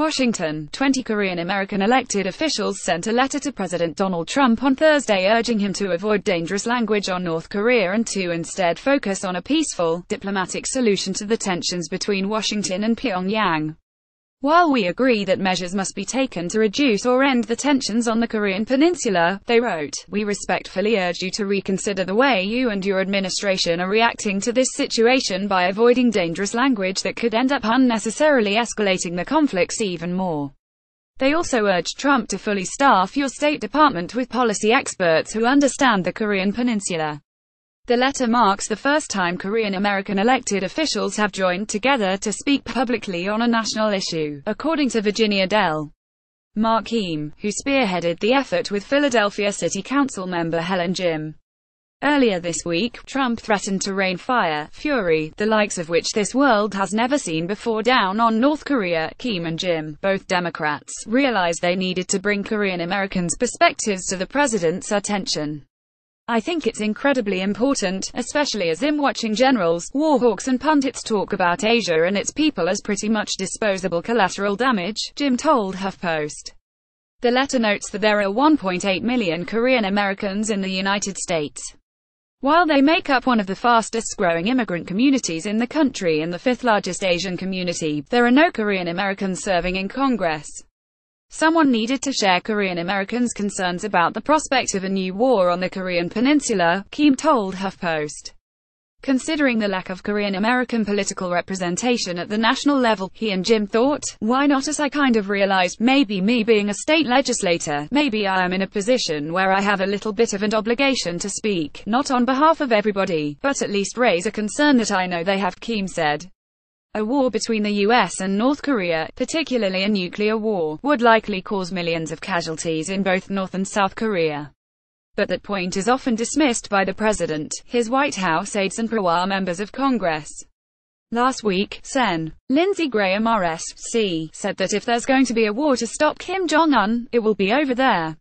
Washington. 20 Korean-American elected officials sent a letter to President Donald Trump on Thursday urging him to avoid dangerous language on North Korea and to instead focus on a peaceful, diplomatic solution to the tensions between Washington and Pyongyang. While we agree that measures must be taken to reduce or end the tensions on the Korean peninsula, they wrote, we respectfully urge you to reconsider the way you and your administration are reacting to this situation by avoiding dangerous language that could end up unnecessarily escalating the conflicts even more. They also urged Trump to fully staff your State Department with policy experts who understand the Korean peninsula. The letter marks the first time Korean-American elected officials have joined together to speak publicly on a national issue, according to Virginia Dell. Mark Kim, who spearheaded the effort with Philadelphia City Council member Helen Jim. Earlier this week, Trump threatened to rain fire, fury, the likes of which this world has never seen before down on North Korea. Kim and Jim, both Democrats, realized they needed to bring Korean Americans' perspectives to the president's attention. I think it's incredibly important, especially as I'm watching generals, war hawks and pundits talk about Asia and its people as pretty much disposable collateral damage, Jim told HuffPost. The letter notes that there are 1.8 million Korean Americans in the United States. While they make up one of the fastest-growing immigrant communities in the country and the fifth-largest Asian community, there are no Korean Americans serving in Congress. Someone needed to share Korean Americans' concerns about the prospect of a new war on the Korean peninsula, Kim told HuffPost. Considering the lack of Korean American political representation at the national level, he and Jim thought, why not? As I kind of realized, maybe me being a state legislator, maybe I am in a position where I have a little bit of an obligation to speak, not on behalf of everybody, but at least raise a concern that I know they have, Kim said. A war between the US and North Korea, particularly a nuclear war, would likely cause millions of casualties in both North and South Korea. But that point is often dismissed by the president, his White House aides and pro-war members of Congress. Last week, Sen. Lindsey Graham RSC, said that if there's going to be a war to stop Kim Jong-un, it will be over there.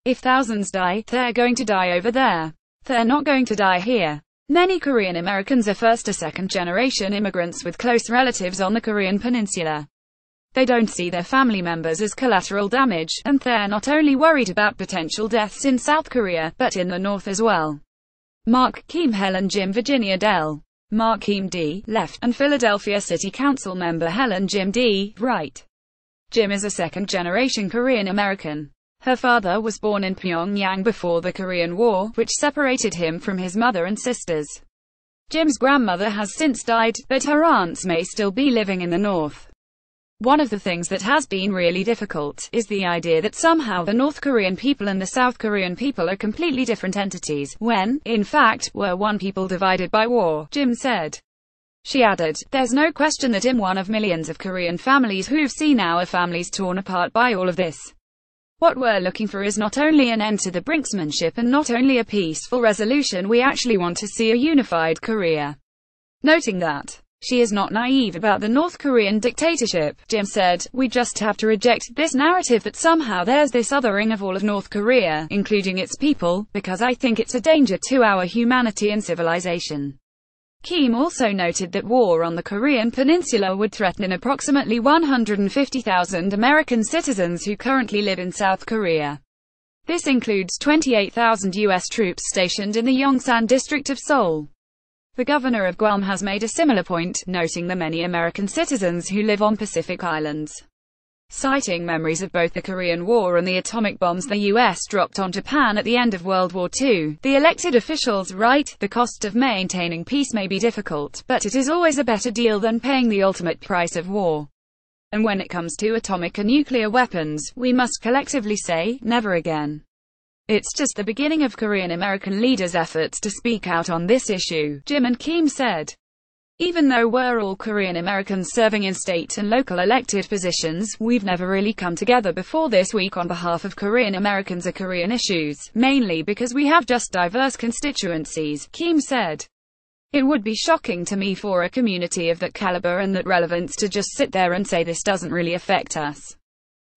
If thousands die, they're going to die over there. They're not going to die here. Many Korean Americans are first- or second-generation immigrants with close relatives on the Korean peninsula. They don't see their family members as collateral damage, and they're not only worried about potential deaths in South Korea, but in the North as well. Mark Kim, Helen Jim, Virginia Dell. Mark Kim D. Left, and Philadelphia City Council member Helen Jim D. Right. Jim is a second-generation Korean American. Her father was born in Pyongyang before the Korean War, which separated him from his mother and sisters. Jim's grandmother has since died, but her aunts may still be living in the North. One of the things that has been really difficult is the idea that somehow the North Korean people and the South Korean people are completely different entities, when, in fact, we're one people divided by war, Jim said. She added, there's no question that I'm one of millions of Korean families who've seen our families torn apart by all of this. What we're looking for is not only an end to the brinksmanship and not only a peaceful resolution, we actually want to see a unified Korea. Noting that she is not naive about the North Korean dictatorship, Jim said, we just have to reject this narrative that somehow there's this othering of all of North Korea, including its people, because I think it's a danger to our humanity and civilization. Kim also noted that war on the Korean peninsula would threaten approximately 150,000 American citizens who currently live in South Korea. This includes 28,000 U.S. troops stationed in the Yongsan district of Seoul. The governor of Guam has made a similar point, noting the many American citizens who live on Pacific Islands. Citing memories of both the Korean War and the atomic bombs the U.S. dropped on Japan at the end of World War II, the elected officials write, the cost of maintaining peace may be difficult, but it is always a better deal than paying the ultimate price of war. And when it comes to atomic and nuclear weapons, we must collectively say, never again. It's just the beginning of Korean American leaders' efforts to speak out on this issue, Jim and Kim said. Even though we're all Korean Americans serving in state and local elected positions, we've never really come together before this week on behalf of Korean Americans or Korean issues, mainly because we have just diverse constituencies, Kim said. It would be shocking to me for a community of that caliber and that relevance to just sit there and say this doesn't really affect us.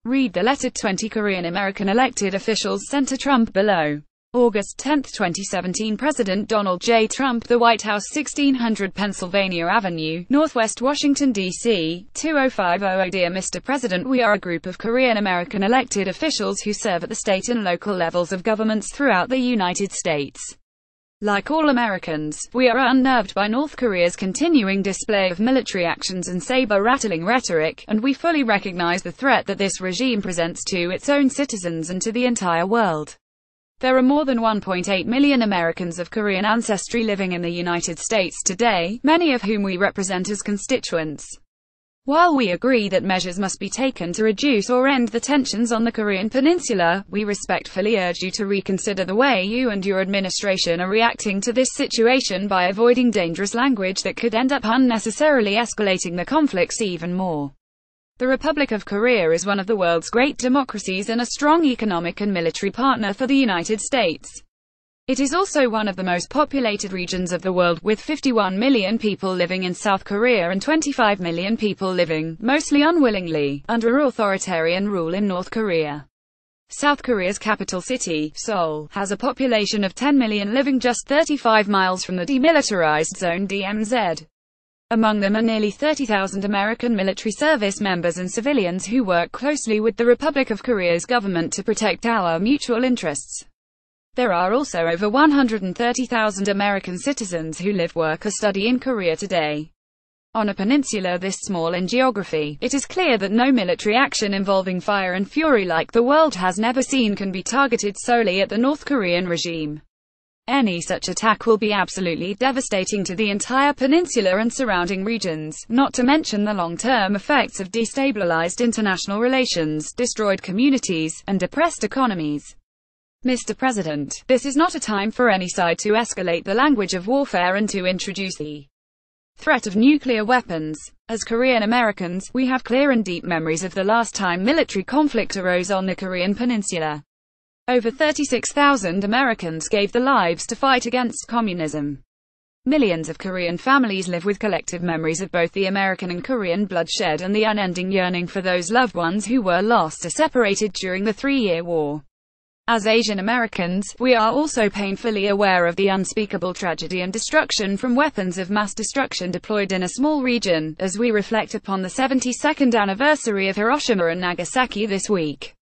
Read the letter 20 Korean American elected officials sent to Trump below. August 10, 2017 President Donald J. Trump, The White House, 1600 Pennsylvania Avenue, Northwest Washington, D.C., 20500. Dear Mr. President, we are a group of Korean-American elected officials who serve at the state and local levels of governments throughout the United States. Like all Americans, we are unnerved by North Korea's continuing display of military actions and saber-rattling rhetoric, and we fully recognize the threat that this regime presents to its own citizens and to the entire world. There are more than 1.8 million Americans of Korean ancestry living in the United States today, many of whom we represent as constituents. While we agree that measures must be taken to reduce or end the tensions on the Korean Peninsula, we respectfully urge you to reconsider the way you and your administration are reacting to this situation by avoiding dangerous language that could end up unnecessarily escalating the conflicts even more. The Republic of Korea is one of the world's great democracies and a strong economic and military partner for the United States. It is also one of the most populated regions of the world, with 51 million people living in South Korea and 25 million people living, mostly unwillingly, under authoritarian rule in North Korea. South Korea's capital city, Seoul, has a population of 10 million living just 35 miles from the demilitarized zone DMZ. Among them are nearly 30,000 American military service members and civilians who work closely with the Republic of Korea's government to protect our mutual interests. There are also over 130,000 American citizens who live, work or study in Korea today. On a peninsula this small in geography, it is clear that no military action involving fire and fury like the world has never seen can be targeted solely at the North Korean regime. Any such attack will be absolutely devastating to the entire peninsula and surrounding regions, not to mention the long-term effects of destabilized international relations, destroyed communities, and depressed economies. Mr. President, this is not a time for any side to escalate the language of warfare and to introduce the threat of nuclear weapons. As Korean Americans, we have clear and deep memories of the last time military conflict arose on the Korean Peninsula. Over 36,000 Americans gave their lives to fight against communism. Millions of Korean families live with collective memories of both the American and Korean bloodshed and the unending yearning for those loved ones who were lost or separated during the 3-year war. As Asian Americans, we are also painfully aware of the unspeakable tragedy and destruction from weapons of mass destruction deployed in a small region, as we reflect upon the 72nd anniversary of Hiroshima and Nagasaki this week.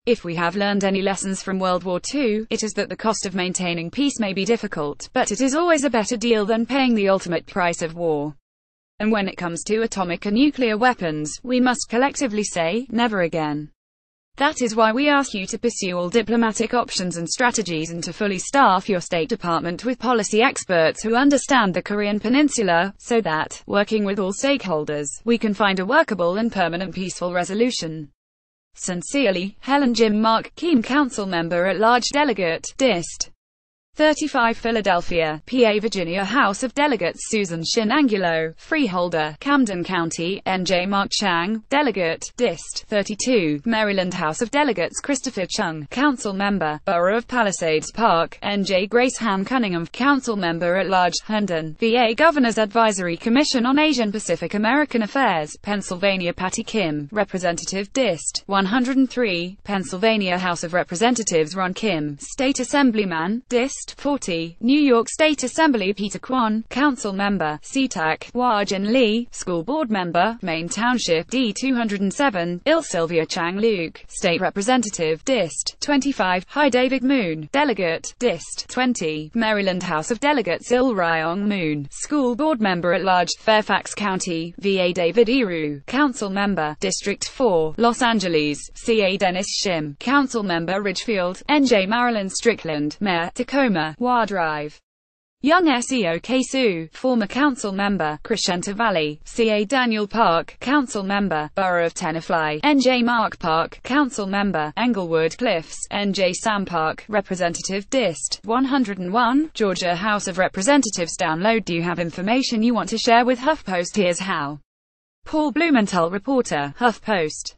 If we have learned any lessons from World War II, it is that the cost of maintaining peace may be difficult, but it is always a better deal than paying the ultimate price of war. And when it comes to atomic and nuclear weapons, we must collectively say, never again. That is why we ask you to pursue all diplomatic options and strategies and to fully staff your State Department with policy experts who understand the Korean Peninsula, so that, working with all stakeholders, we can find a workable and permanent peaceful resolution. Sincerely, Helen Jim Mark Keem, Council Member at Large, Delegate, Dist. 35 Philadelphia, PA Virginia House of Delegates Susan Shin Angulo, Freeholder, Camden County, NJ Mark Chang, Delegate, Dist. 32, Maryland House of Delegates Christopher Chung, Council Member, Borough of Palisades Park, NJ Grace Ham Cunningham, Council Member at Large, Herndon, VA Governor's Advisory Commission on Asian Pacific American Affairs, Pennsylvania Patty Kim, Representative Dist. 103, Pennsylvania House of Representatives Ron Kim, State Assemblyman, Dist. 40, New York State Assembly Peter Kwon, Council Member, SeaTac, Wajin Lee, School Board Member, Maine Township D. 207, Il Sylvia Chang Luke, State Representative, Dist. 25, Hi David Moon, Delegate, Dist. 20, Maryland House of Delegates Il Ryong Moon, School Board Member at Large, Fairfax County, VA David Eru, Council Member, District 4, Los Angeles, CA Dennis Shim, Council Member Ridgefield, NJ Marilyn Strickland, Mayor, Tacoma, Wa Drive. Young Seo Ksu, former council member, Crescenta Valley, CA Daniel Park, council member, Borough of Tenafly, NJ Mark Park, council member, Englewood Cliffs, NJ Sam Park, Representative Dist. 101, Georgia House of Representatives. Download. Do you have information you want to share with HuffPost? Here's how. Paul Blumenthal, reporter, HuffPost.